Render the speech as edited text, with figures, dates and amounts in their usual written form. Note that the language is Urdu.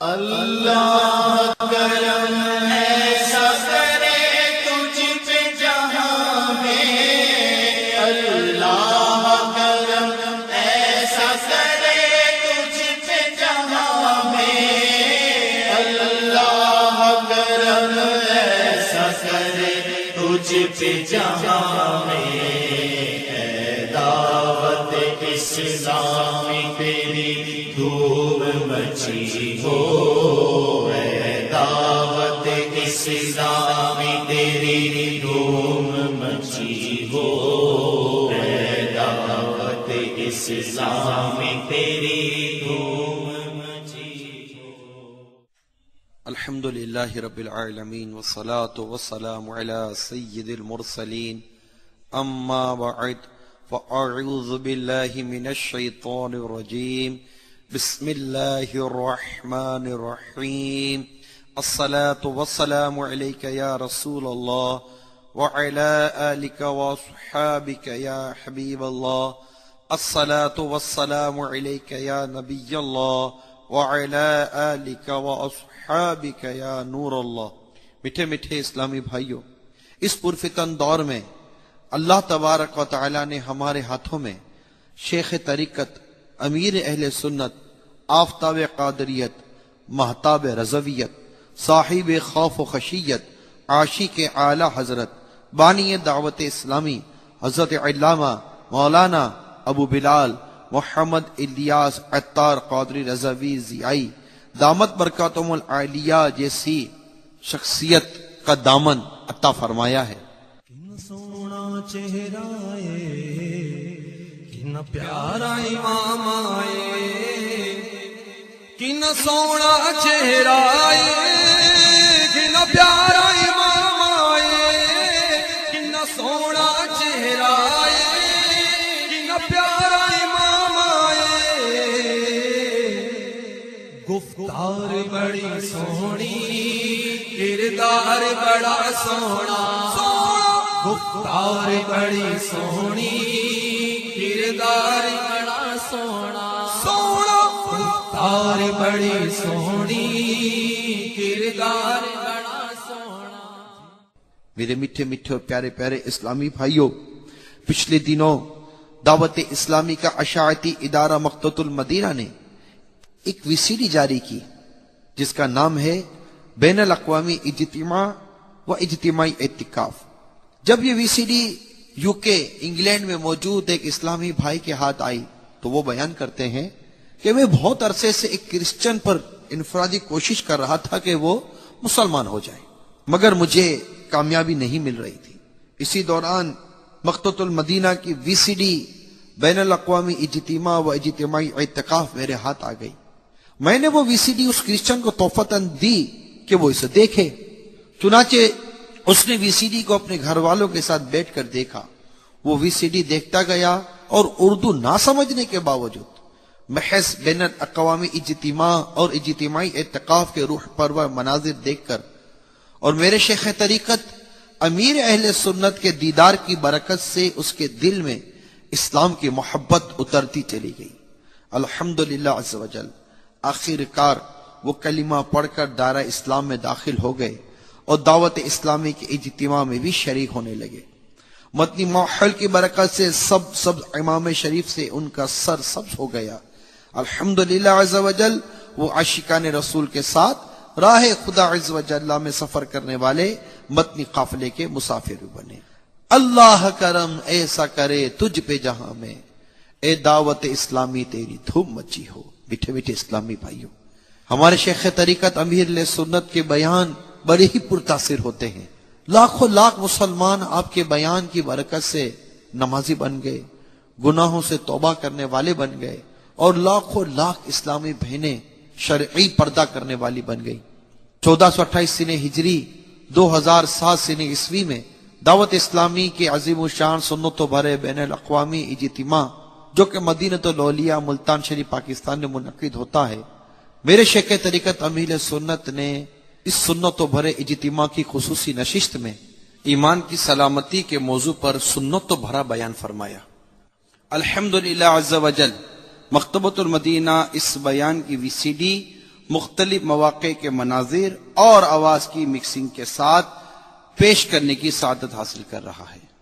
اللہ کرم ایسا کرے تجھ پہ جہاں میں، اللہ کرم ایسا کرے تجھ پہ جہاں میں، اللہ کرم ایسا کرے تجھ پہ جہاں میں، اے دعوت اسلامی تیری دھوم مچی ہو، اے دعوت اسلامی تیری دھوم مچی ہو، اے دعوت اسلامی تیری دھوم مچی ہو۔ الحمدللہ رب العالمین والصلاة والسلام علی سید المرسلین، اما بعد فاعوذ باللہ من الشیطان الرجیم، بسم اللہ الرحمن الرحیم، الصلاة والسلام علیک یا رسول اللہ وعلی آلک واصحابک یا حبیب اللہ، الصلاة والسلام علیک یا نبی اللہ وعلی آلک واصحابک یا نور اللہ۔ میٹھے میٹھے اسلامی بھائیوں، اس پرفتن دور میں اللہ تبارک و تعالی نے ہمارے ہاتھوں میں شیخ طریقت، امیر اہل سنت، آفتاب قادریت، مہتاب رضویت، صاحب خوف و خشیت، عاشق اعلی حضرت، بانی دعوت اسلامی حضرت علامہ مولانا ابو بلال محمد الیاس عطار قادری رضوی ضیائی دامت برکاتہم العالیہ جیسی شخصیت کا دامن عطا فرمایا ہے۔ سونا چہرہ کن پیارا امام آئے، کن سونا چہرہ کن پیارا امام آئے، کن سونا چہرہ کن پیارا امام آئے، گفتار بڑی سونی کردار بڑا سونا، گفتار بڑی سونی کردار بڑا سونا، سونا گفتار بڑی سونی کردار بڑا سونا۔ میرے میٹھے میٹھے اور پیارے پیارے اسلامی بھائیوں، پچھلے دنوں دعوت اسلامی کا اشاعتی ادارہ مقتۃ المدینہ نے ایک وی سی ڈی جاری کی جس کا نام ہے بین الاقوامی اجتماع و اجتماعی اعتکاف۔ جب یہ وی سی ڈی یو کے انگلینڈ میں موجود ایک اسلامی بھائی کے ہاتھ آئی تو وہ بیان کرتے ہیں کہ میں بہت عرصے سے ایک کرسچن پر انفرادی کوشش کر رہا تھا کہ وہ مسلمان ہو جائے، مگر مجھے کامیابی نہیں مل رہی تھی۔ اسی دوران مقتۃ المدینہ کی وی سی ڈی بین الاقوامی اجتماع و اجتماعی اعتکاف میرے ہاتھ آ گئی۔ میں نے وہ وی سی ڈی اس کرسچن کو تحفتاً دی کہ وہ اسے دیکھے۔ چنانچہ اس نے وی سی ڈی کو اپنے گھر والوں کے ساتھ بیٹھ کر دیکھا۔ وہ وی سی ڈی دیکھتا گیا اور اردو نہ سمجھنے کے باوجود محض بین الاقوامی اجتماع اور اجتماعی اعتکاف کے روح پرور مناظر دیکھ کر اور میرے شیخ طریقت امیر اہل سنت کے دیدار کی برکت سے اس کے دل میں اسلام کی محبت اترتی چلی گئی۔ الحمدللہ عز وجل آخر کار وہ کلمہ پڑھ کر دائرہ اسلام میں داخل ہو گئے اور دعوت اسلامی کے اجتماع میں بھی شریک ہونے لگے۔ مدنی ماحول کی برکت سے سب امام شریف سے ان کا سر سبز ہو گیا۔ الحمدللہ عز وجل وہ عاشقان رسول کے ساتھ راہ خدا عز وجل میں سفر کرنے والے مدنی قافلے کے مسافر بنے۔ اللہ کرم ایسا کرے تجھ پہ جہاں میں، اے دعوت اسلامی تیری دھوم مچی ہو۔ میٹھے میٹھے اسلامی بھائیوں، ہمارے شیخ طریقت امیر علیہ سنت کے بیان بڑے ہی پرتاثر ہوتے ہیں۔ لاکھوں لاکھ مسلمان آپ کے بیان کی برکت سے نمازی بن گئے، گناہوں سے توبہ کرنے والے بن گئے، اور لاکھوں لاکھ اسلامی بہنیں شرعی پردہ کرنے والی بن گئی۔ 1428 سنہ ہجری 2007 سنہ عیسوی میں دعوت اسلامی کے عظیم الشان سنتوں بھرے بین الاقوامی اجتماع جو کہ مدینۃ الاولیاء ملتان شریف پاکستان میں منعقد ہوتا ہے، میرے شیخ طریقت امیر سنت نے اس سنتوں بھرے اجتماع کی خصوصی نشست میں ایمان کی سلامتی کے موضوع پر سنتوں بھرا بیان فرمایا۔ الحمدللہ عز وجل مکتبۃ المدینہ اس بیان کی وی سی ڈی مختلف مواقع کے مناظر اور آواز کی مکسنگ کے ساتھ پیش کرنے کی سعادت حاصل کر رہا ہے۔